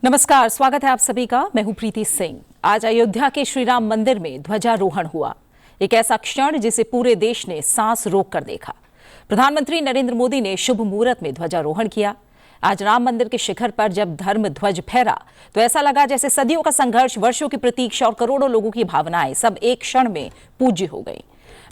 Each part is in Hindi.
नमस्कार, स्वागत है आप सभी का। मैं हूं प्रीति सिंह। आज अयोध्या के श्री राम मंदिर में ध्वजारोहण हुआ। एक ऐसा क्षण जिसे पूरे देश ने सांस रोक कर देखा। प्रधानमंत्री नरेंद्र मोदी ने शुभ मुहूर्त में ध्वजारोहण किया। आज राम मंदिर के शिखर पर जब धर्म ध्वज फहरा तो ऐसा लगा जैसे सदियों का संघर्ष, वर्षों की प्रतीक्षा और करोड़ों लोगों की भावनाएं सब एक क्षण में पूज्य हो गई।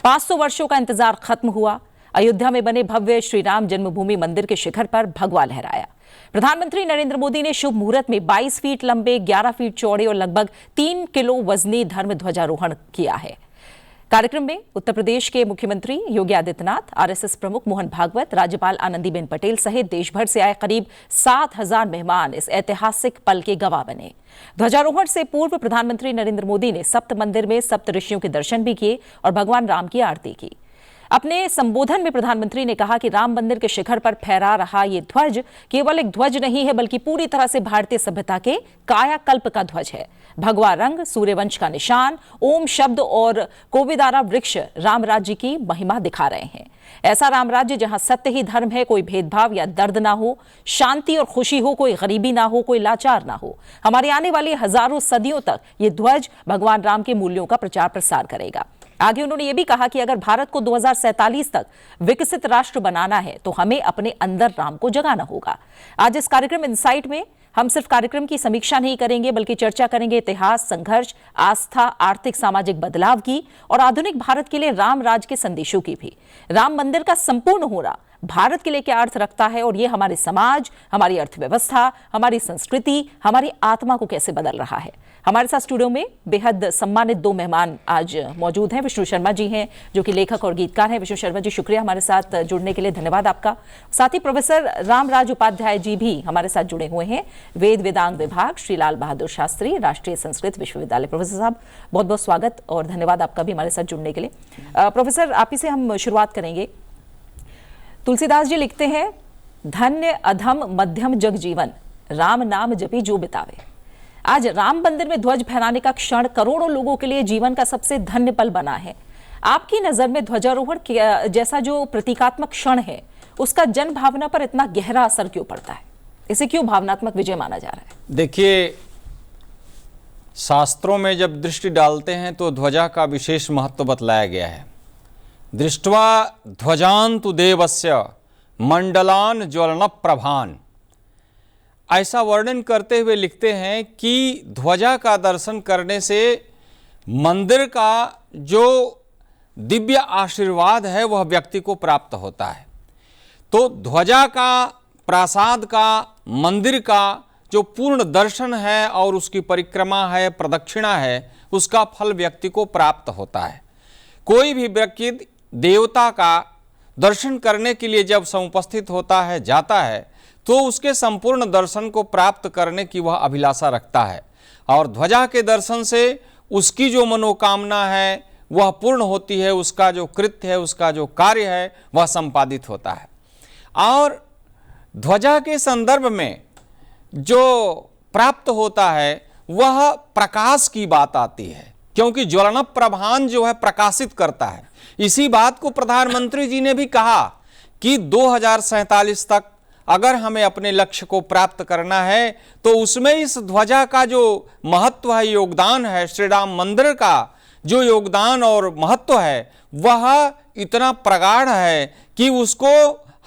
500 वर्षों का इंतजार खत्म हुआ। अयोध्या में बने भव्य श्री राम जन्मभूमि मंदिर के शिखर पर भगवा लहराया। प्रधानमंत्री नरेंद्र मोदी ने शुभ मुहूर्त में 22 फीट लंबे, 11 फीट चौड़े और लगभग 3 किलो वजनी धर्म ध्वजारोहण किया है। कार्यक्रम में उत्तर प्रदेश के मुख्यमंत्री योगी आदित्यनाथ, आरएसएस प्रमुख मोहन भागवत, राज्यपाल आनंदीबेन पटेल सहित देश भर से आए करीब 7,000 मेहमान इस ऐतिहासिक पल के गवाह बने। ध्वजारोहण से पूर्व प्रधानमंत्री नरेंद्र मोदी ने सप्त मंदिर में सप्त ऋषियों के दर्शन भी किए और भगवान राम की आरती की। अपने संबोधन में प्रधानमंत्री ने कहा कि राम मंदिर के शिखर पर फहरा रहा ये ध्वज केवल एक ध्वज नहीं है, बल्कि पूरी तरह से भारतीय सभ्यता के कायाकल्प का ध्वज है। भगवा रंग, सूर्यवंश का निशान, ओम शब्द और कोविदारा वृक्ष राम राज्य की महिमा दिखा रहे हैं। ऐसा राम राज्य जहां सत्य ही धर्म है, कोई भेदभाव या दर्द ना हो, शांति और खुशी हो, कोई गरीबी ना हो, कोई लाचार ना हो। हमारी आने वाली हजारों सदियों तक ये ध्वज भगवान राम के मूल्यों का प्रचार प्रसार करेगा। आगे उन्होंने ये भी कहा कि अगर भारत को 2047 तक विकसित राष्ट्र बनाना है तो हमें अपने अंदर राम को जगाना होगा। आज इस कार्यक्रम इनसाइट में हम सिर्फ कार्यक्रम की समीक्षा नहीं करेंगे, बल्कि चर्चा करेंगे इतिहास, संघर्ष, आस्था, आर्थिक सामाजिक बदलाव की और आधुनिक भारत के लिए राम राज के संदेशों की भी। राम मंदिर का संपूर्ण होना भारत के लिए क्या अर्थ रखता है और ये हमारे समाज, हमारी अर्थव्यवस्था, हमारी संस्कृति, हमारी आत्मा को कैसे बदल रहा है। हमारे साथ स्टूडियो में बेहद सम्मानित दो मेहमान आज मौजूद हैं। विष्णु शर्मा जी हैं जो कि लेखक और गीतकार हैं। विष्णु शर्मा जी, शुक्रिया हमारे साथ जुड़ने के लिए, धन्यवाद आपका। साथ ही प्रोफेसर रामराज उपाध्याय जी भी हमारे साथ जुड़े हुए हैं, वेद वेदांग विभाग, श्री लाल बहादुर शास्त्री राष्ट्रीय संस्कृत विश्वविद्यालय। प्रोफेसर साहब, बहुत बहुत स्वागत और धन्यवाद आपका भी हमारे साथ जुड़ने के लिए। प्रोफेसर, आप ही से हम शुरुआत करेंगे। तुलसीदास जी लिखते हैं, धन्य अधम मध्यम जग जीवन, राम नाम जपी जो बितावे। आज राम मंदिर में ध्वज फहराने का क्षण करोड़ों लोगों के लिए जीवन का सबसे धन्य पल बना है। आपकी नजर में ध्वजारोहण जैसा जो प्रतीकात्मक क्षण है, उसका जन भावना पर इतना गहरा असर क्यों पड़ता है? इसे क्यों भावनात्मक विजय माना जा रहा है? देखिए, शास्त्रों में जब दृष्टि डालते हैं तो ध्वजा का विशेष महत्व बतलाया गया है। दृष्ट्वा ध्वजान्तु देवस्य मंडलान ज्वलन प्रभान, ऐसा वर्णन करते हुए लिखते हैं कि ध्वजा का दर्शन करने से मंदिर का जो दिव्य आशीर्वाद है वह व्यक्ति को प्राप्त होता है। तो ध्वजा का, प्रासाद का, मंदिर का जो पूर्ण दर्शन है और उसकी परिक्रमा है, प्रदक्षिणा है, उसका फल व्यक्ति को प्राप्त होता है। कोई भी व्यक्ति देवता का दर्शन करने के लिए जब समुपस्थित होता है, जाता है, तो उसके संपूर्ण दर्शन को प्राप्त करने की वह अभिलाषा रखता है और ध्वजा के दर्शन से उसकी जो मनोकामना है वह पूर्ण होती है, उसका जो कृत्य है, उसका जो कार्य है वह संपादित होता है। और ध्वजा के संदर्भ में जो प्राप्त होता है वह प्रकाश की बात आती है, क्योंकि ज्वलन प्रभान जो है प्रकाशित करता है। इसी बात को प्रधानमंत्री जी ने भी कहा कि 2047 तक अगर हमें अपने लक्ष्य को प्राप्त करना है तो उसमें इस ध्वजा का जो महत्व है, योगदान है, श्री राम मंदिर का जो योगदान और महत्व है वह इतना प्रगाढ़ है कि उसको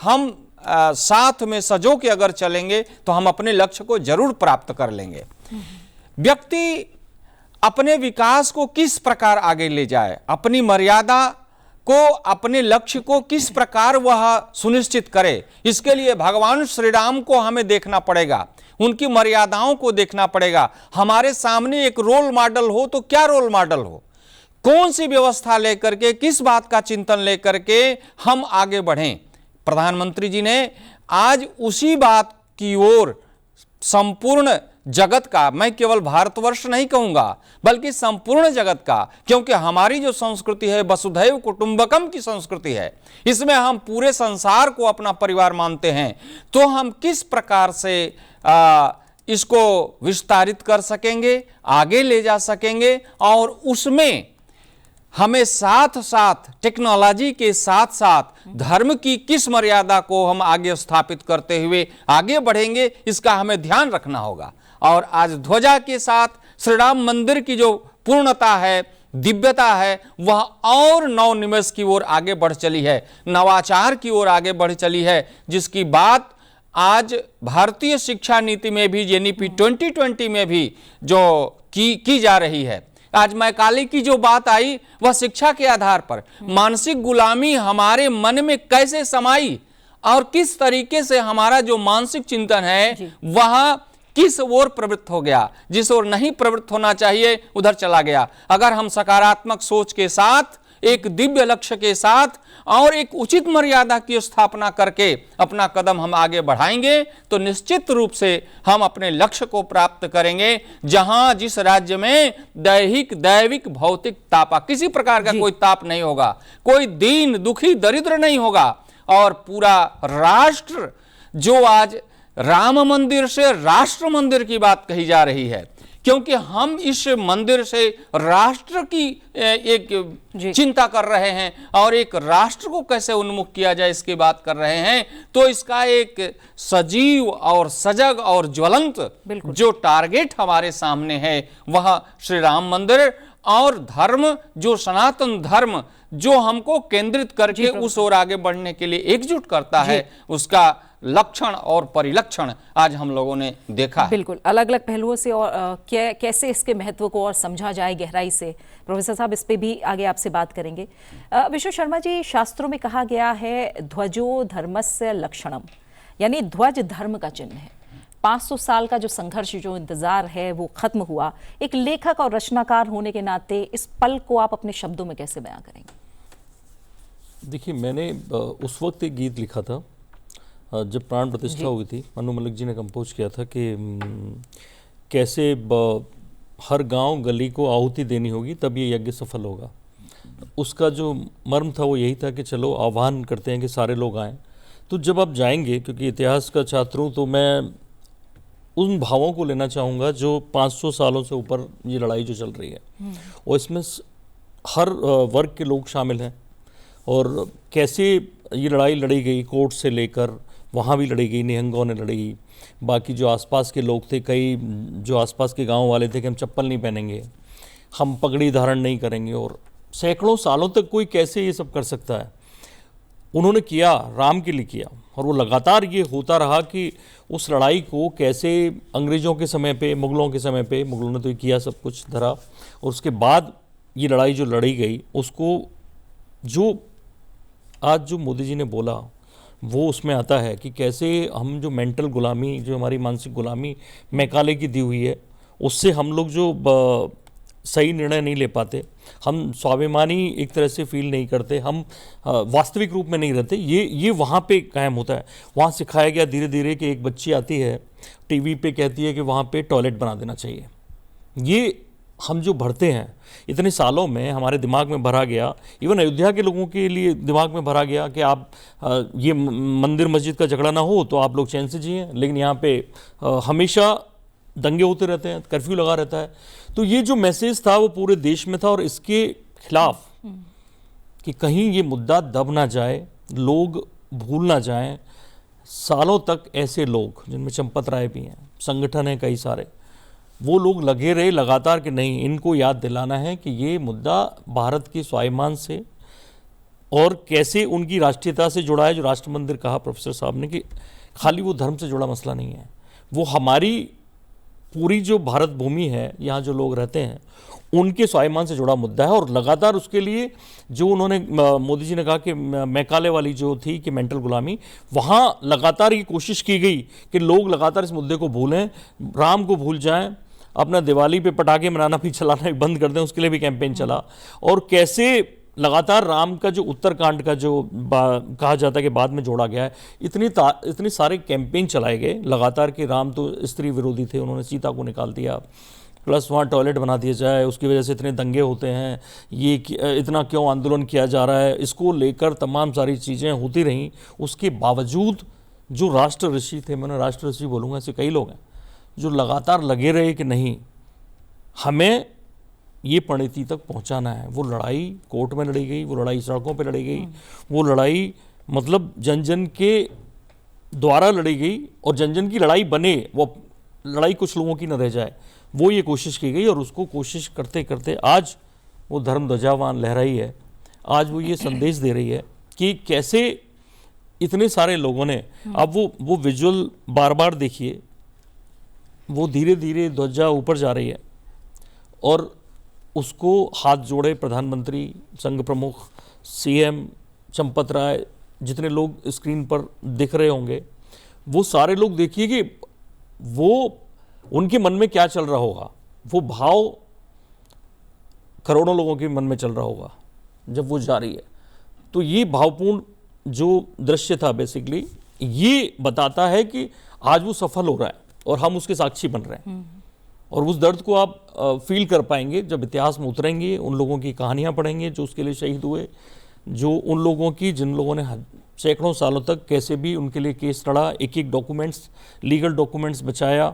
हम साथ में सजो के अगर चलेंगे तो हम अपने लक्ष्य को जरूर प्राप्त कर लेंगे। व्यक्ति अपने विकास को किस प्रकार आगे ले जाए, अपनी मर्यादा को, अपने लक्ष्य को किस प्रकार वह सुनिश्चित करे, इसके लिए भगवान श्री राम को हमें देखना पड़ेगा, उनकी मर्यादाओं को देखना पड़ेगा। हमारे सामने एक रोल मॉडल हो तो क्या रोल मॉडल हो, कौन सी व्यवस्था लेकर के, किस बात का चिंतन लेकर के हम आगे बढ़ें। प्रधानमंत्री जी ने आज उसी बात की ओर संपूर्ण जगत का, मैं केवल भारतवर्ष नहीं कहूंगा बल्कि संपूर्ण जगत का, क्योंकि हमारी जो संस्कृति है वसुधैव कुटुंबकम की संस्कृति है, इसमें हम पूरे संसार को अपना परिवार मानते हैं, तो हम किस प्रकार से इसको विस्तारित कर सकेंगे, आगे ले जा सकेंगे और उसमें हमें साथ साथ टेक्नोलॉजी के साथ साथ धर्म की किस मर्यादा को हम आगे स्थापित करते हुए आगे बढ़ेंगे, इसका हमें ध्यान रखना होगा। और आज ध्वजा के साथ श्री राम मंदिर की जो पूर्णता है, दिव्यता है, वह और नवनिवेश की ओर आगे बढ़ चली है, नवाचार की ओर आगे बढ़ चली है, जिसकी बात आज भारतीय शिक्षा नीति में भी एनईपी 2020 में भी जो की जा रही है। आज मैकाले की जो बात आई वह शिक्षा के आधार पर मानसिक गुलामी हमारे मन में कैसे समाई और किस तरीके से हमारा जो मानसिक चिंतन है वह किस ओर प्रवृत्त हो गया, जिस ओर नहीं प्रवृत्त होना चाहिए उधर चला गया। अगर हम सकारात्मक सोच के साथ, एक दिव्य लक्ष्य के साथ और एक उचित मर्यादा की स्थापना करके अपना कदम हम आगे बढ़ाएंगे तो निश्चित रूप से हम अपने लक्ष्य को प्राप्त करेंगे। जहां जिस राज्य में दैविक भौतिक ताप, किसी प्रकार का कोई ताप नहीं होगा, कोई दीन दुखी दरिद्र नहीं होगा, और पूरा राष्ट्र, जो आज राम मंदिर से राष्ट्र मंदिर की बात कही जा रही है, क्योंकि हम इस मंदिर से राष्ट्र की एक चिंता कर रहे हैं और एक राष्ट्र को कैसे उन्मुख किया जाए इसकी बात कर रहे हैं, तो इसका एक सजीव और सजग और ज्वलंत जो टारगेट हमारे सामने है वह श्री राम मंदिर और धर्म, जो सनातन धर्म जो हमको केंद्रित करके उस ओर आगे बढ़ने के लिए एकजुट करता है, उसका लक्षण और परिलक्षण आज हम लोगों ने देखा है। बिल्कुल अलग अलग पहलुओं से और कैसे इसके महत्व को और समझा जाए गहराई से, प्रोफेसर साहब इस पे भी आगे आपसे बात करेंगे। विष्णु शर्मा जी, शास्त्रों में कहा गया है ध्वजो धर्मस्य लक्षणम, यानी ध्वज धर्म का चिन्ह है। 500 साल का जो संघर्ष, जो इंतजार है वो खत्म हुआ। एक लेखक और रचनाकार होने के नाते इस पल को आप अपने शब्दों में कैसे बयां करेंगे? देखिए, मैंने उस वक्त एक गीत लिखा था जब प्राण प्रतिष्ठा हुई थी। मनु मलिक जी ने कंपोज किया था कि कैसे हर गांव गली को आहुति देनी होगी तब ये यज्ञ सफल होगा। उसका जो मर्म था वो यही था कि चलो आह्वान करते हैं कि सारे लोग आएँ। तो जब आप जाएंगे, क्योंकि इतिहास का छात्र हूँ, तो मैं उन भावों को लेना चाहूँगा जो 500 सालों से ऊपर ये लड़ाई जो चल रही है, और इसमें हर वर्ग के लोग शामिल हैं, और कैसे ये लड़ाई लड़ी गई, कोर्ट से लेकर वहाँ भी लड़ी गई, निहंगों ने लड़ी, बाकी जो आसपास के लोग थे, कई जो आसपास के गांव वाले थे कि हम चप्पल नहीं पहनेंगे, हम पगड़ी धारण नहीं करेंगे, और सैकड़ों सालों तक कोई कैसे ये सब कर सकता है। उन्होंने किया, राम के लिए किया, और वो लगातार ये होता रहा कि उस लड़ाई को कैसे अंग्रेज़ों के समय पे, मुग़लों के समय पे, मुग़लों ने तो ये किया सब कुछ धरा, और उसके बाद ये लड़ाई जो लड़ी गई उसको जो आज जो मोदी जी ने बोला वो उसमें आता है कि कैसे हम जो मेंटल गुलामी, जो हमारी मानसिक गुलामी मैकाले की दी हुई है, उससे हम लोग जो सही निर्णय नहीं ले पाते, हम स्वाभिमानी एक तरह से फील नहीं करते, हम वास्तविक रूप में नहीं रहते, ये वहाँ पे कायम होता है। वहाँ सिखाया गया धीरे धीरे कि एक बच्ची आती है टीवी पे कहती है कि वहाँ पे टॉयलेट बना देना चाहिए। ये हम जो भरते हैं इतने सालों में हमारे दिमाग में भरा गया, इवन अयोध्या के लोगों के लिए दिमाग में भरा गया कि आप ये मंदिर मस्जिद का झगड़ा ना हो तो आप लोग चैन से जिए, लेकिन यहाँ पे हमेशा दंगे होते रहते हैं, कर्फ्यू लगा रहता है। तो ये जो मैसेज था वो पूरे देश में था, और इसके खिलाफ कि कहीं ये मुद्दा दब ना जाए, लोग भूल ना जाएं। सालों तक ऐसे लोग, जिनमें चंपत राय भी हैं, संगठन है कई सारे, वो लोग लगे रहे लगातार कि नहीं, इनको याद दिलाना है कि ये मुद्दा भारत की स्वाभिमान से और कैसे उनकी राष्ट्रीयता से जुड़ा है। जो राष्ट्र मंदिर कहा प्रोफेसर साहब ने कि खाली वो धर्म से जुड़ा मसला नहीं है, वो हमारी पूरी जो भारत भूमि है, यहाँ जो लोग रहते हैं, उनके स्वाभिमान से जुड़ा मुद्दा है। और लगातार उसके लिए जो उन्होंने, मोदी जी ने कहा कि मैकाले वाली जो थी कि मेंटल गुलामी, वहाँ लगातार ये कोशिश की गई कि लोग लगातार इस मुद्दे को भूलें, राम को भूल जाएं, अपना दिवाली पे पटाखे मनाना भी चलाना भी बंद कर दें, उसके लिए भी कैंपेन चला। और कैसे लगातार राम का जो उत्तरकांड का जो कहा जाता है कि बाद में जोड़ा गया है, इतने सारे कैंपेन चलाए गए लगातार कि राम तो स्त्री विरोधी थे, उन्होंने सीता को निकाल दिया, प्लस वहाँ टॉयलेट बना दिया जाए, उसकी वजह से इतने दंगे होते हैं, ये इतना क्यों आंदोलन किया जा रहा है, इसको लेकर तमाम सारी चीज़ें होती रहीं। उसके बावजूद जो राष्ट्र ऋषि थे, मैंने राष्ट्र ऋषि बोलूँगा, ऐसे कई लोग हैं जो लगातार लगे रहे कि नहीं, हमें ये परिणति तक पहुंचाना है। वो लड़ाई कोर्ट में लड़ी गई, वो लड़ाई सड़कों पे लड़ी गई, वो लड़ाई मतलब जन जन के द्वारा लड़ी गई, और जन जन की लड़ाई बने, वो लड़ाई कुछ लोगों की न रह जाए, वो ये कोशिश की गई। और उसको कोशिश करते करते आज वो धर्म ध्वजावान लहराई है। आज वो ये संदेश दे रही है कि कैसे इतने सारे लोगों ने, अब वो विजुअल बार बार देखिए, वो धीरे धीरे ध्वजा ऊपर जा रही है और उसको हाथ जोड़े प्रधानमंत्री, संघ प्रमुख, सीएम, चंपत राय, जितने लोग स्क्रीन पर दिख रहे होंगे, वो सारे लोग देखिए कि वो उनके मन में क्या चल रहा होगा। वो भाव करोड़ों लोगों के मन में चल रहा होगा जब वो जा रही है। तो ये भावपूर्ण जो दृश्य था, बेसिकली ये बताता है कि आज वो सफल हो रहा है और हम उसके साक्षी बन रहे हैं। और उस दर्द को आप फील कर पाएंगे जब इतिहास में उतरेंगे, उन लोगों की कहानियां पढ़ेंगे जो उसके लिए शहीद हुए, जो उन लोगों की जिन लोगों ने सैकड़ों सालों तक कैसे भी उनके लिए केस लड़ा, एक एक डॉक्यूमेंट्स, लीगल डॉक्यूमेंट्स बचाया,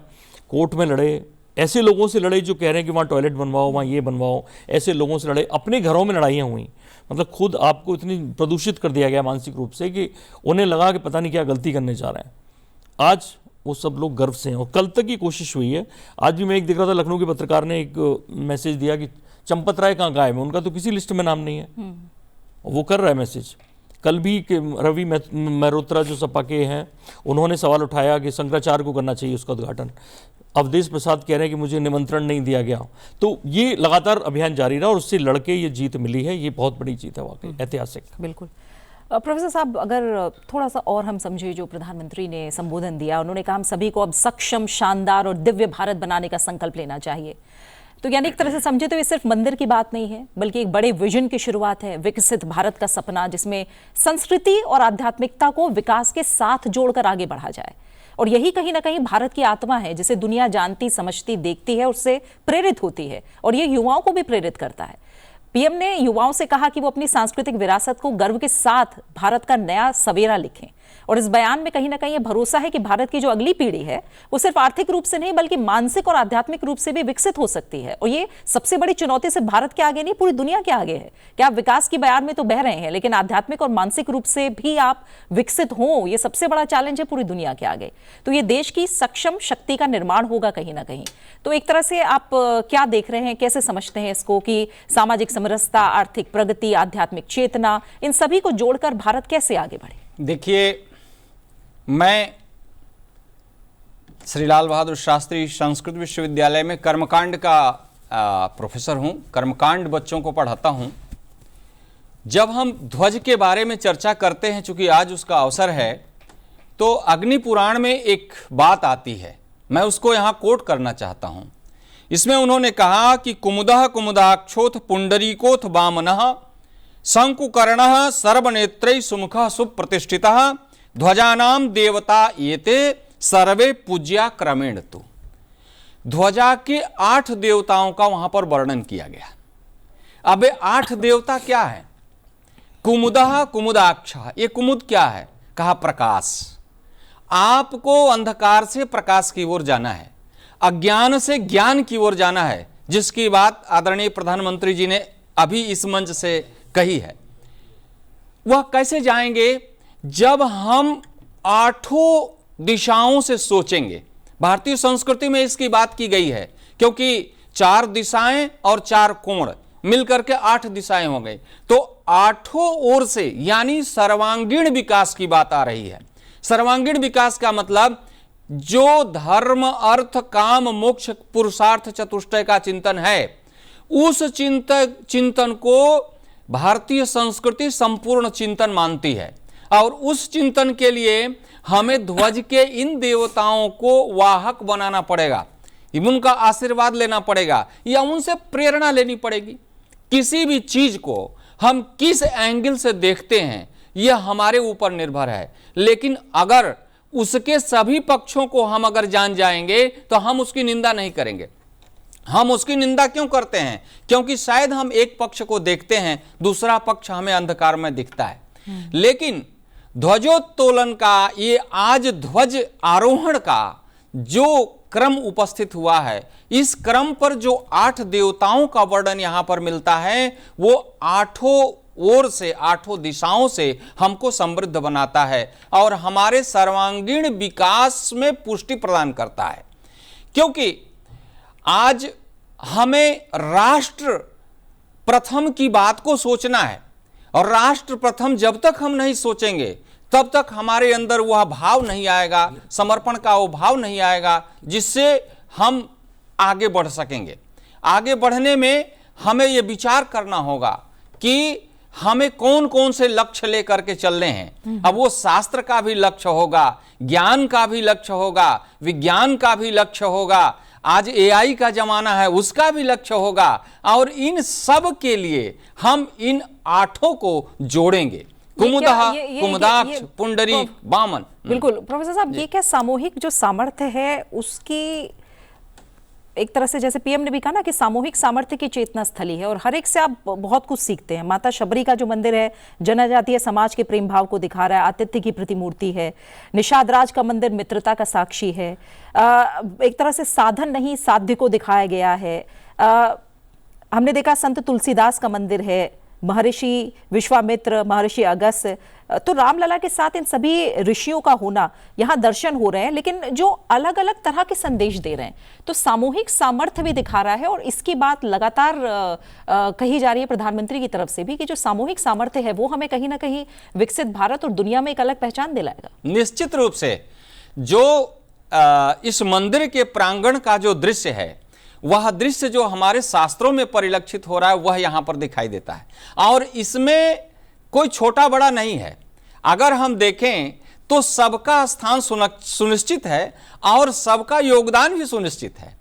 कोर्ट में लड़े, ऐसे लोगों से लड़े जो कह रहे हैं कि वहाँ टॉयलेट बनवाओ, वहाँ ये बनवाओ, ऐसे लोगों से लड़े, अपने घरों में लड़ाइयाँ हुई। मतलब खुद आपको इतनी प्रदूषित कर दिया गया मानसिक रूप से कि उन्हें लगा कि पता नहीं क्या गलती करने जा रहे हैं। आज वो सब लोग गर्व से हैं और कल तक की कोशिश हुई है। आज भी मैं एक देख रहा था, लखनऊ के पत्रकार ने एक मैसेज दिया कि चंपत राय कहाँ गायब है, उनका तो किसी लिस्ट में नाम नहीं है। वो कर रहा है मैसेज। कल भी रवि मेहरोत्रा जो सपा के हैं, उन्होंने सवाल उठाया कि शंकराचार्य को करना चाहिए उसका उद्घाटन। अवधेश प्रसाद कह रहे हैं कि मुझे निमंत्रण नहीं दिया गया। तो ये लगातार अभियान जारी रहा और उससे लड़के ये जीत मिली है। ये बहुत बड़ी जीत है वाकई, ऐतिहासिक। बिल्कुल। प्रोफेसर साहब, अगर थोड़ा सा और हम समझे, जो प्रधानमंत्री ने संबोधन दिया, उन्होंने कहा हम सभी को अब सक्षम, शानदार और दिव्य भारत बनाने का संकल्प लेना चाहिए। तो यानी एक तरह से समझे तो ये सिर्फ मंदिर की बात नहीं है, बल्कि एक बड़े विजन की शुरुआत है, विकसित भारत का सपना, जिसमें संस्कृति और आध्यात्मिकता को विकास के साथ जोड़कर आगे बढ़ा जाए। और यही कहीं ना कहीं भारत की आत्मा है, जिसे दुनिया जानती, समझती, देखती है, उससे प्रेरित होती है और ये युवाओं को भी प्रेरित करता है। पीएम ने युवाओं से कहा कि वो अपनी सांस्कृतिक विरासत को गर्व के साथ भारत का नया सवेरा लिखें। और इस बयान में कहीं ना कहीं ये भरोसा है कि भारत की जो अगली पीढ़ी है वो सिर्फ आर्थिक रूप से नहीं, बल्कि मानसिक और आध्यात्मिक रूप से भी विकसित हो सकती है। और ये सबसे बड़ी चुनौती सिर्फ भारत के आगे नहीं, पूरी दुनिया के आगे है कि आप विकास की बयान में तो बह रहे हैं, लेकिन आध्यात्मिक और मानसिक रूप से भी आप विकसित हो, ये सबसे बड़ा चैलेंज है पूरी दुनिया के आगे। तो ये देश की सक्षम शक्ति का निर्माण होगा कहीं ना कहीं। तो एक तरह से आप क्या देख रहे हैं, कैसे समझते हैं इसको कि सामाजिक समरसता, आर्थिक प्रगति, आध्यात्मिक चेतना, इन सभी को जोड़कर भारत कैसे आगे बढ़े? देखिए, मैं श्री लाल बहादुर शास्त्री संस्कृत विश्वविद्यालय में कर्मकांड का प्रोफेसर हूं, कर्मकांड बच्चों को पढ़ाता हूं। जब हम ध्वज के बारे में चर्चा करते हैं, चूंकि आज उसका अवसर है, तो अग्नि पुराण में एक बात आती है, मैं उसको यहां कोट करना चाहता हूं। इसमें उन्होंने कहा कि कुमुदः कुमुदाक्षोथ पुंडरीकोथ वामनः शंकुकर्णः सर्वनेत्रैः सुमुखः सुप्रतिष्ठितः ध्वजानाम देवता येते सर्वे पूज्या क्रमेण। तो ध्वजा के 8 देवताओं का वहां पर वर्णन किया गया। अब 8 देवता क्या है? कुमुदः कुमुदाक्षः, ये कुमुद क्या है? कहा प्रकाश। आपको अंधकार से प्रकाश की ओर जाना है, अज्ञान से ज्ञान की ओर जाना है, जिसकी बात आदरणीय प्रधानमंत्री जी ने अभी इस मंच से कही है। वह कैसे जाएंगे? जब हम 8 दिशाओं से सोचेंगे। भारतीय संस्कृति में इसकी बात की गई है, क्योंकि 4 दिशाएं और 4 कोण मिलकर के 8 दिशाएं हो गई। तो 8 ओर से यानी सर्वांगीण विकास की बात आ रही है। सर्वांगीण विकास का मतलब जो धर्म, अर्थ, काम, मोक्ष, पुरुषार्थ चतुष्टय का चिंतन है, उस चिंतन को भारतीय संस्कृति संपूर्ण चिंतन मानती है। और उस चिंतन के लिए हमें ध्वज के इन देवताओं को वाहक बनाना पड़ेगा, उनका आशीर्वाद लेना पड़ेगा या उनसे प्रेरणा लेनी पड़ेगी। किसी भी चीज को हम किस एंगल से देखते हैं यह हमारे ऊपर निर्भर है, लेकिन अगर उसके सभी पक्षों को हम अगर जान जाएंगे तो हम उसकी निंदा नहीं करेंगे। हम उसकी निंदा क्यों करते हैं? क्योंकि शायद हम एक पक्ष को देखते हैं, दूसरा पक्ष हमें अंधकार में दिखता है। लेकिन ध्वजोत्तोलन का, ये आज ध्वज आरोहण का जो क्रम उपस्थित हुआ है, इस क्रम पर जो 8 देवताओं का वर्णन यहां पर मिलता है, वो 8 ओर से, 8 दिशाओं से हमको समृद्ध बनाता है और हमारे सर्वांगीण विकास में पुष्टि प्रदान करता है। क्योंकि आज हमें राष्ट्र प्रथम की बात को सोचना है, और राष्ट्र प्रथम जब तक हम नहीं सोचेंगे तब तक हमारे अंदर वह भाव नहीं आएगा, समर्पण का वो भाव नहीं आएगा जिससे हम आगे बढ़ सकेंगे। आगे बढ़ने में हमें यह विचार करना होगा कि हमें कौन कौन से लक्ष्य लेकर के चलने हैं। अब वो शास्त्र का भी लक्ष्य होगा, ज्ञान का भी लक्ष्य होगा, विज्ञान का भी लक्ष्य होगा, आज एआई का जमाना है उसका भी लक्ष्य होगा, और इन सब के लिए हम इन आठों को जोड़ेंगे। कुमुदः, कुमुदाक्ष, पुंडरीक, वामन। बिल्कुल प्रोफेसर साहब, ये क्या सामूहिक जो सामर्थ्य है उसकी एक तरह से, जैसे पीएम ने भी कहा ना कि सामूहिक सामर्थ्य की चेतना स्थली है, और हर एक से आप बहुत कुछ सीखते हैं। माता शबरी का जो मंदिर है जनजातीय समाज के प्रेम भाव को दिखा रहा है, आतिथ्य की प्रतिमूर्ति है। निषाद राज का मंदिर मित्रता का साक्षी है। एक तरह से साधन नहीं साध्य को दिखाया गया है। हमने देखा संत तुलसीदास का मंदिर है, महर्षि विश्वामित्र, महर्षि अगस्त्य, तो रामलला के साथ इन सभी ऋषियों का होना, यहाँ दर्शन हो रहे हैं, लेकिन जो अलग अलग तरह के संदेश दे रहे हैं, तो सामूहिक सामर्थ्य भी दिखा रहा है। और इसकी बात लगातार कही जा रही है प्रधानमंत्री की तरफ से भी कि जो सामूहिक सामर्थ्य है वो हमें कहीं ना कहीं विकसित भारत और दुनिया में एक अलग पहचान दिलाएगा। निश्चित रूप से जो इस मंदिर के प्रांगण का जो दृश्य है, वह दृश्य जो हमारे शास्त्रों में परिलक्षित हो रहा है वह यहां पर दिखाई देता है, और इसमें कोई छोटा बड़ा नहीं है। अगर हम देखें तो सबका स्थान सुनिश्चित है और सबका योगदान भी सुनिश्चित है।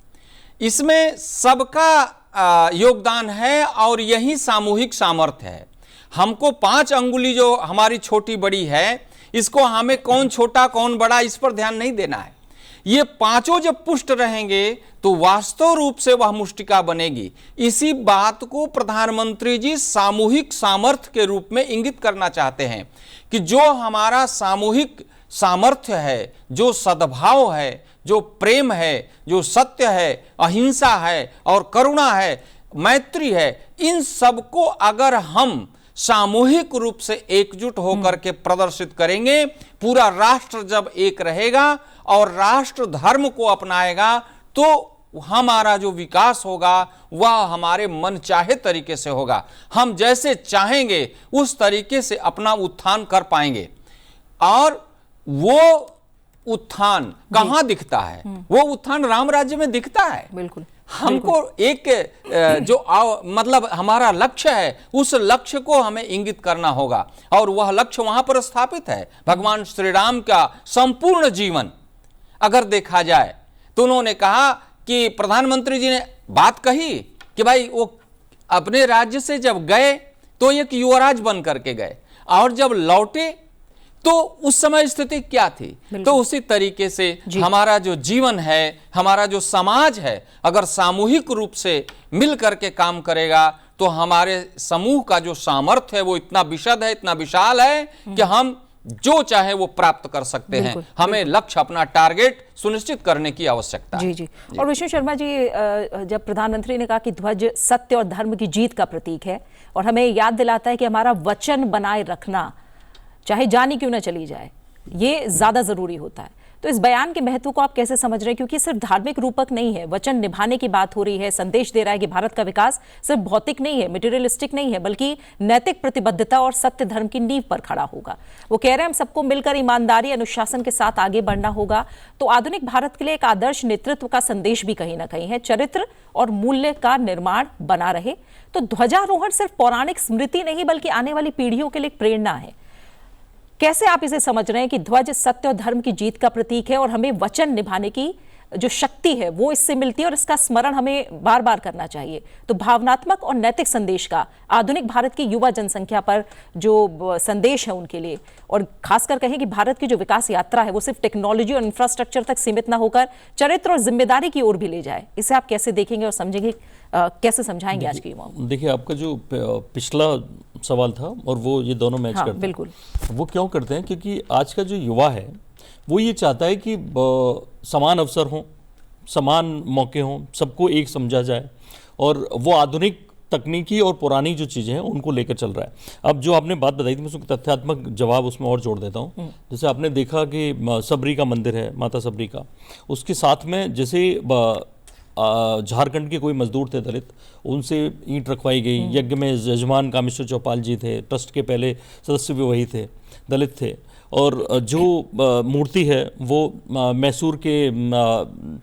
इसमें सबका योगदान है और यही सामूहिक सामर्थ्य है। हमको 5 अंगुली जो हमारी छोटी बड़ी है, इसको हमें कौन छोटा कौन बड़ा इस पर ध्यान नहीं देना है। ये पांचों जब पुष्ट रहेंगे तो वास्तव रूप से वह मुष्टिका बनेगी। इसी बात को प्रधानमंत्री जी सामूहिक सामर्थ्य के रूप में इंगित करना चाहते हैं कि जो हमारा सामूहिक सामर्थ्य है, जो सद्भाव है, जो प्रेम है, जो सत्य है, अहिंसा है और करुणा है, मैत्री है, इन सबको अगर हम सामूहिक रूप से एकजुट होकर के प्रदर्शित करेंगे, पूरा राष्ट्र जब एक रहेगा और राष्ट्र धर्म को अपनाएगा, तो हमारा जो विकास होगा वह हमारे मन चाहे तरीके से होगा। हम जैसे चाहेंगे उस तरीके से अपना उत्थान कर पाएंगे। और वो उत्थान कहां दिखता है? वो उत्थान राम राज्य में दिखता है। बिल्कुल। हमको एक जो मतलब हमारा लक्ष्य है, उस लक्ष्य को हमें इंगित करना होगा, और वह लक्ष्य वहां पर स्थापित है। भगवान श्री राम का संपूर्ण जीवन अगर देखा जाए तो उन्होंने कहा कि प्रधानमंत्री जी ने बात कही कि भाई वो अपने राज्य से जब गए तो एक युवराज बन करके गए, और जब लौटे तो उस समय स्थिति क्या थी। तो उसी तरीके से हमारा जो जीवन है, हमारा जो समाज है, अगर सामूहिक रूप से मिल करके काम करेगा तो हमारे समूह का जो सामर्थ्य है वो इतना विशद है, इतना विशाल है कि हम जो चाहे वो प्राप्त कर सकते हैं। हमें लक्ष्य, अपना टारगेट सुनिश्चित करने की आवश्यकता है। जी। और विष्णु शर्मा जी, जब प्रधानमंत्री ने कहा कि ध्वज सत्य और धर्म की जीत का प्रतीक है, और हमें याद दिलाता है कि हमारा वचन बनाए रखना चाहे जानी क्यों ना चली जाए, ये ज्यादा जरूरी होता है। तो इस बयान के महत्व को आप कैसे समझ रहे हैं? क्योंकि सिर्फ धार्मिक रूपक नहीं है, वचन निभाने की बात हो रही है, संदेश दे रहा है कि भारत का विकास सिर्फ भौतिक नहीं है, मटेरियलिस्टिक नहीं है, बल्कि नैतिक प्रतिबद्धता और सत्य धर्म की नींव पर खड़ा होगा। वो कह रहे हैं हम सबको मिलकर ईमानदारी, अनुशासन के साथ आगे बढ़ना होगा। तो आधुनिक भारत के लिए एक आदर्श नेतृत्व का संदेश भी कहीं ना कहीं है, चरित्र और मूल्य का निर्माण बना रहे। तो ध्वजारोहण सिर्फ पौराणिक स्मृति नहीं बल्कि आने वाली पीढ़ियों के लिए प्रेरणा है। कैसे आप इसे समझ रहे हैं कि ध्वज सत्य और धर्म की जीत का प्रतीक है, और हमें वचन निभाने की जो शक्ति है वो इससे मिलती है, और इसका स्मरण हमें बार बार करना चाहिए। तो भावनात्मक और नैतिक संदेश का आधुनिक भारत की युवा जनसंख्या पर जो संदेश है उनके लिए, और खासकर कहें कि भारत की जो विकास यात्रा है वो सिर्फ टेक्नोलॉजी और इंफ्रास्ट्रक्चर तक सीमित ना होकर चरित्र और जिम्मेदारी की ओर भी ले जाए, इसे आप कैसे देखेंगे और समझेंगे, कैसे समझाएंगे आज के युवाओं को? देखिए, आपका जो पिछला सवाल था और वो ये दोनों मैच करते हैं। बिल्कुल। वो क्यों करते हैं? क्योंकि आज का जो युवा है वो ये चाहता है कि समान अवसर हों, समान मौके हों, सबको एक समझा जाए, और वो आधुनिक तकनीकी और पुरानी जो चीज़ें हैं उनको लेकर चल रहा है। अब जो आपने बात बताई थी मैं उसको तथ्यात्मक जवाब उसमें और जोड़ देता हूँ। जैसे आपने देखा कि सबरी का मंदिर है, माता सबरी का, उसके साथ में जैसे झारखंड के कोई मजदूर थे दलित, उनसे ईंट रखवाई गई। यज्ञ में यजमान कामेश्वर चौपाल जी थे, ट्रस्ट के पहले सदस्य भी वही थे, दलित थे। और जो मूर्ति है वो मैसूर के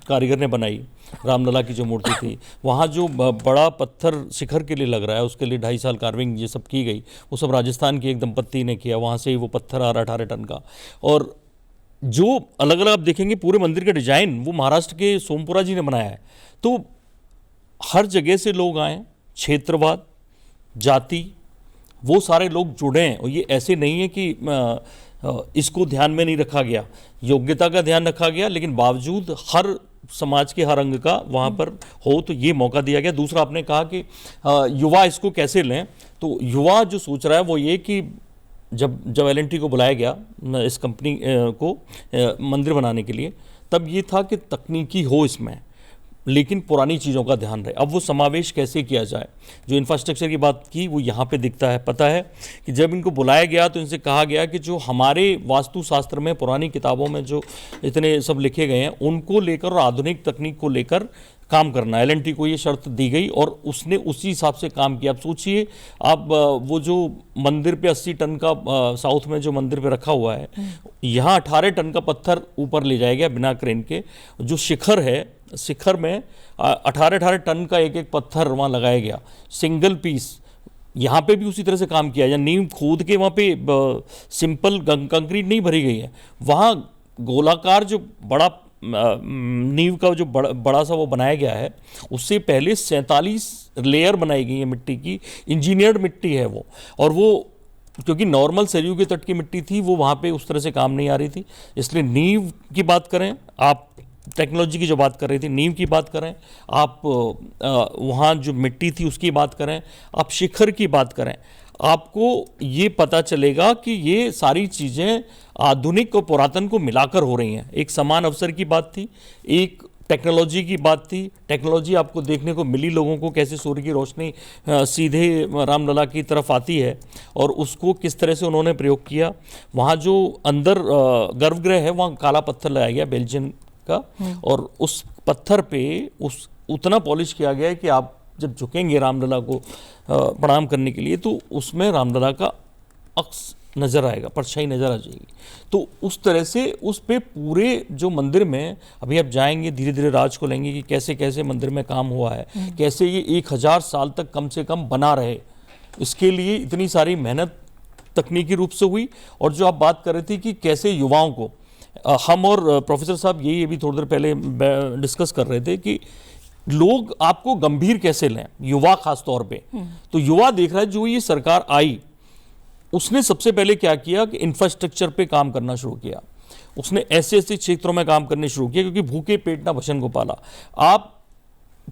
कारीगर ने बनाई, रामलला की जो मूर्ति थी। वहाँ जो बड़ा पत्थर शिखर के लिए लग रहा है उसके लिए 2.5 साल कार्विंग ये सब की गई, वो सब राजस्थान की एक दंपत्ति ने किया, वहाँ से ही वो पत्थर आ रहा 18 टन का। और जो अलग अलग आप देखेंगे पूरे मंदिर का डिजाइन वो महाराष्ट्र के सोमपुरा जी ने बनाया है। तो हर जगह से लोग आए, क्षेत्रवाद, जाति, वो सारे लोग जुड़े हैं। और ये ऐसे नहीं है कि इसको ध्यान में नहीं रखा गया, योग्यता का ध्यान रखा गया, लेकिन बावजूद हर समाज के हर अंग का वहाँ पर हो, तो ये मौका दिया गया। दूसरा आपने कहा कि युवा इसको कैसे लें, तो युवा जो सोच रहा है वो ये कि जब L&T को बुलाया गया इस कंपनी को मंदिर बनाने के लिए, तब ये था कि तकनीकी हो इसमें, लेकिन पुरानी चीज़ों का ध्यान रहे। अब वो समावेश कैसे किया जाए, जो इंफ्रास्ट्रक्चर की बात की वो यहाँ पे दिखता है। पता है कि जब इनको बुलाया गया तो इनसे कहा गया कि जो हमारे वास्तुशास्त्र में पुरानी किताबों में जो इतने सब लिखे गए हैं उनको लेकर और आधुनिक तकनीक को लेकर काम करना है। L&T को ये शर्त दी गई और उसने उसी हिसाब से काम किया। अब सोचिए आप वो जो मंदिर पे 80 टन का साउथ में जो मंदिर पे रखा हुआ है, यहाँ 18 टन का पत्थर ऊपर ले जाया गया बिना क्रेन के। जो शिखर है, शिखर में 18 टन का एक पत्थर वहाँ लगाया गया, सिंगल पीस। यहाँ पे भी उसी तरह से काम किया, या नींव खोद के वहाँ पे सिंपल कंक्रीट नहीं भरी गई है, वहाँ गोलाकार जो बड़ा नींव का जो बड़ा सा वो बनाया गया है, उससे पहले 47 लेयर बनाई गई है मिट्टी की, इंजीनियर्ड मिट्टी है वो। और वो क्योंकि नॉर्मल सरयू के तट की मिट्टी थी, वो वहाँ पे उस तरह से काम नहीं आ रही थी। इसलिए नींव की बात करें आप, टेक्नोलॉजी की जो बात कर रही थी, नींव की बात करें आप, वहाँ जो मिट्टी थी उसकी बात करें आप, शिखर की बात करें, आपको ये पता चलेगा कि ये सारी चीज़ें आधुनिक और पुरातन को मिलाकर हो रही हैं। एक समान अवसर की बात थी, एक टेक्नोलॉजी की बात थी। टेक्नोलॉजी आपको देखने को मिली लोगों को, कैसे सूर्य की रोशनी सीधे रामलला की तरफ आती है और उसको किस तरह से उन्होंने प्रयोग किया। वहाँ जो अंदर गर्भगृह है वहाँ काला पत्थर लगाया गया बेल्जियम का, और उस पत्थर पे उतना पॉलिश किया गया है कि आप जब झुकेंगे रामलला को प्रणाम करने के लिए तो उसमें रामलला का अक्स नज़र आएगा, परछाई नज़र आ जाएगी। तो उस तरह से उस पे पूरे जो मंदिर में अभी आप जाएंगे, धीरे धीरे राज को लेंगे कि कैसे कैसे मंदिर में काम हुआ है, कैसे ये 1000 साल तक कम से कम बना रहे। इसके लिए इतनी सारी मेहनत तकनीकी रूप से हुई। और जो आप बात कर रहे थे कि कैसे युवाओं को, हम और प्रोफेसर साहब यही अभी थोड़ी देर पहले डिस्कस कर रहे थे कि लोग आपको गंभीर कैसे लें, युवा खास तौर पे। तो युवा देख रहा है, जो ये सरकार आई उसने सबसे पहले क्या किया कि इंफ्रास्ट्रक्चर पे काम करना शुरू किया। उसने ऐसे ऐसे क्षेत्रों में काम करने शुरू किया, क्योंकि भूखे पेट ना भजन को पाला। आप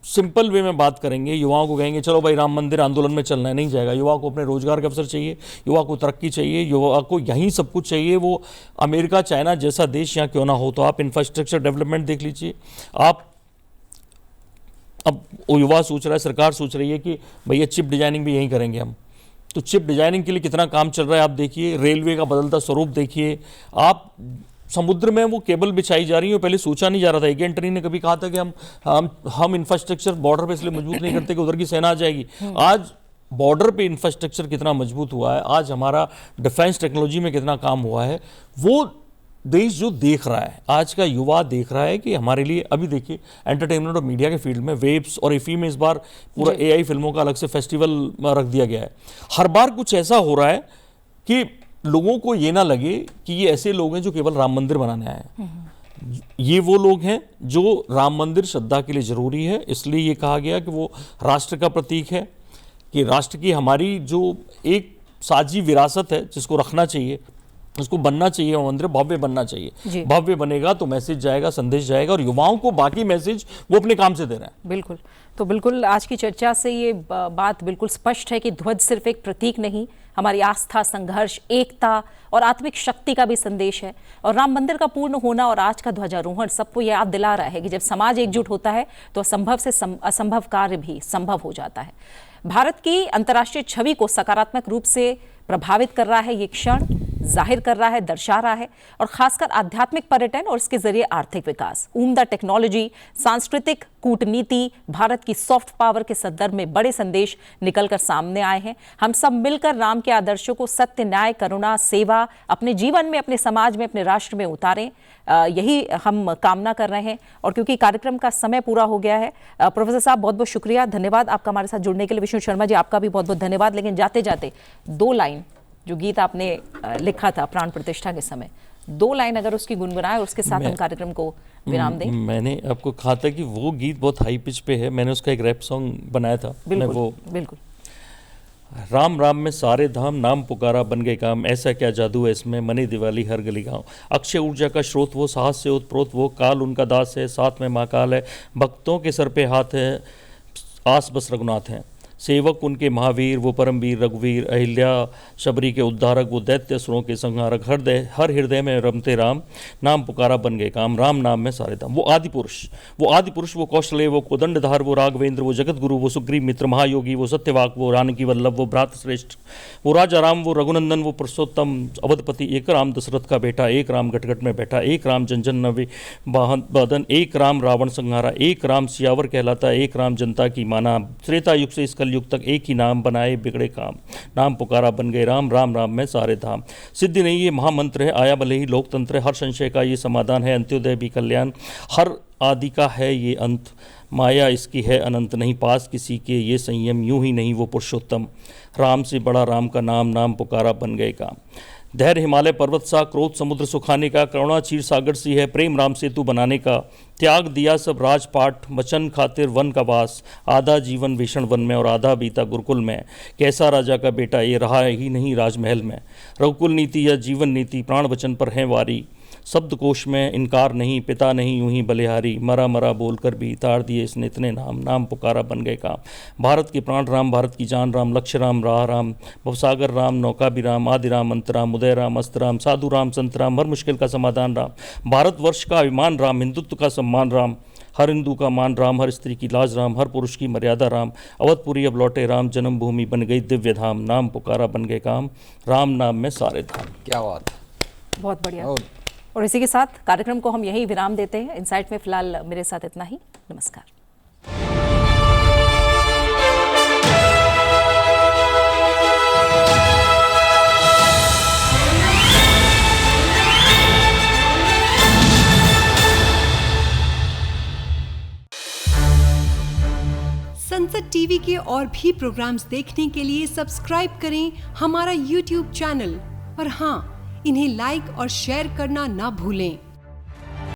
सिंपल वे में बात करेंगे, युवाओं को कहेंगे चलो भाई राम मंदिर आंदोलन में चलना है, नहीं जाएगा। युवा को अपने रोजगार के अवसर चाहिए, युवा को तरक्की चाहिए, युवा को यहीं सब कुछ चाहिए। वो अमेरिका चाइना जैसा देश यहाँ क्यों ना हो, तो आप इंफ्रास्ट्रक्चर डेवलपमेंट देख लीजिए। आप अब वो युवा सोच रहा है, सरकार सोच रही है कि भैया चिप डिजाइनिंग भी यहीं करेंगे हम, तो चिप डिजाइनिंग के लिए कितना काम चल रहा है आप देखिए। रेलवे का बदलता स्वरूप देखिए आप, समुद्र में वो केबल बिछाई जा रही है, पहले सोचा नहीं जा रहा था। एक एंटनी ने कभी कहा था कि हम इंफ्रास्ट्रक्चर बॉर्डर पे इसलिए मजबूत नहीं करते कि उधर की सेना आ जाएगी। आज बॉर्डर पे इंफ्रास्ट्रक्चर कितना मजबूत हुआ है, आज हमारा डिफेंस टेक्नोलॉजी में कितना काम हुआ है, वो देश जो देख रहा है, आज का युवा देख रहा है कि हमारे लिए। अभी देखिए एंटरटेनमेंट और मीडिया के फील्ड में वेब्स और इफी में इस बार पूरा AI फिल्मों का अलग से फेस्टिवल रख दिया गया है। हर बार कुछ ऐसा हो रहा है कि लोगों को ये ना लगे कि ये ऐसे लोग हैं जो केवल राम मंदिर बनाने आए हैं। ये वो लोग हैं जो राम मंदिर श्रद्धा के लिए जरूरी है, इसलिए ये कहा गया कि वो राष्ट्र का प्रतीक है, कि राष्ट्र की हमारी जो एक साझी विरासत है जिसको रखना चाहिए, उसको बनना चाहिए। वो मंदिर भव्य बनना चाहिए, भव्य बनेगा तो मैसेज जाएगा, संदेश जाएगा, और युवाओं को बाकी मैसेज वो अपने काम से दे रहे हैं। बिल्कुल। तो बिल्कुल आज की चर्चा से ये बात बिल्कुल स्पष्ट है कि ध्वज सिर्फ एक प्रतीक नहीं, हमारी आस्था, संघर्ष, एकता और आत्मिक शक्ति का भी संदेश है। और राम मंदिर का पूर्ण होना और आज का ध्वजारोहण सबको याद दिला रहा है कि जब समाज एकजुट होता है तो असंभव से असंभव कार्य भी संभव हो जाता है। भारत की अंतर्राष्ट्रीय छवि को सकारात्मक रूप से प्रभावित कर रहा है ये क्षण, जाहिर कर रहा है, दर्शा रहा है, और खासकर आध्यात्मिक पर्यटन और इसके जरिए आर्थिक विकास, उम्दा टेक्नोलॉजी, सांस्कृतिक कूटनीति, भारत की सॉफ्ट पावर के संदर्भ में बड़े संदेश निकलकर सामने आए हैं। हम सब मिलकर राम के आदर्शों को सत्य, न्याय, करुणा, सेवा अपने जीवन में, अपने समाज में, अपने राष्ट्र में उतारें, यही हम कामना कर रहे हैं। और क्योंकि कार्यक्रम का समय पूरा हो गया है, प्रोफेसर साहब बहुत बहुत शुक्रिया, धन्यवाद आपका हमारे साथ जुड़ने के लिए। विष्णु शर्मा जी आपका भी बहुत बहुत धन्यवाद। लेकिन जाते जाते 2 लाइन, जो गीत आपने लिखा था प्राण प्रतिष्ठा के समय, 2 लाइन अगर उसकी गुनगुनाए और उसके साथ हम कार्यक्रम को विराम दें। मैंने आपको कहा था कि वो गीत बहुत हाई पिच पे है, मैंने उसका एक रैप सॉन्ग बनाया था। बिल्कुल। राम राम में सारे धाम, नाम पुकारा बन गए काम, ऐसा क्या जादू है इसमें, मनी दिवाली हर गली गाँव। अक्षय ऊर्जा का स्रोत वो, साहस से उत्प्रोत वो, काल उनका दास है, साथ में महाकाल है, भक्तों के सर पे हाथ है, आस बस रघुनाथ हैं। सेवक उनके महावीर, वो परमवीर रघुवीर, अहिल्या शबरी के उद्धारक, वो दैत्य असुरों के संहारक, हर हृदय में रमते राम, नाम पुकारा बन गए काम, राम नाम में सारे धाम। वो आदि पुरुष, वो कौशले, वो कोदंडधार, वो राघवेंद्र, वो जगत गुरु, वो सुग्रीव मित्र महायोगी, वो सत्यवाक, वो जानकी वल्लभ, वो भ्रात श्रेष्ठ, वो राजा राम, वो रघुनंदन, वो पुरुषोत्तम अवधपति, एक राम दशरथ का बेटा, एक राम घटघट में बैठा, एक राम जन नवे बादन, एक राम रावण संहारा, एक राम सियावर कहलाता, एक राम जनता की माना, त्रेता युग से इस युग तक एक ही नाम, बनाए बिगड़े काम, नाम पुकारा बन गए राम, राम राम में सारे धाम। सिद्धि नहीं ये महामंत्र है, आया भले ही लोकतंत्र है, हर संशय का ये समाधान है, अंत्योदय भी कल्याण, हर आदि का है ये अंत, माया इसकी है अनंत, नहीं पास किसी के ये संयम, यूं ही नहीं वो पुरुषोत्तम, राम से बड़ा राम का नाम, नाम पुकारा बन गए काम। धैर्य हिमालय पर्वत सा, क्रोध समुद्र सुखाने का, करुणा क्षीर सागर सी है, प्रेम राम सेतु बनाने का, त्याग दिया सब राजपाट, वचन खातिर वन का वास, आधा जीवन भीषण वन में और आधा बीता गुरुकुल में, कैसा राजा का बेटा ये रहा ही नहीं राजमहल में, रघुकुल नीति या जीवन नीति, प्राण वचन पर है वारी, शब्द कोश में इनकार नहीं, पिता नहीं यूं ही बलिहारी, मरा मरा बोलकर भी तार दिए इसने इतने नाम, नाम पुकारा बन गए काम। भारत के प्राण राम, भारत की जान राम, लक्ष्य राम, राह राम, भवसागर राम, नौका भी राम, आदि राम, अंत राम, उदय राम, अस्त राम, साधु राम, संत राम, हर मुश्किल का समाधान राम, भारतवर्ष का अभिमान राम, हिंदुत्व का सम्मान राम, हर हिंदू का मान राम, हर स्त्री की लाज राम, हर पुरुष की मर्यादा राम, अवधपुरी अब लौटे राम, जन्मभूमि बन गई दिव्य धाम, नाम पुकारा बन गए काम, राम नाम में सारे धाम। क्या बात, बहुत बढ़िया। और इसी के साथ कार्यक्रम को हम यही विराम देते हैं। इनसाइट में फिलहाल मेरे साथ इतना ही। नमस्कार। संसद टीवी के और भी प्रोग्राम्स देखने के लिए सब्सक्राइब करें हमारा YouTube चैनल और हाँ, इन्हें लाइक और शेयर करना ना भूलें।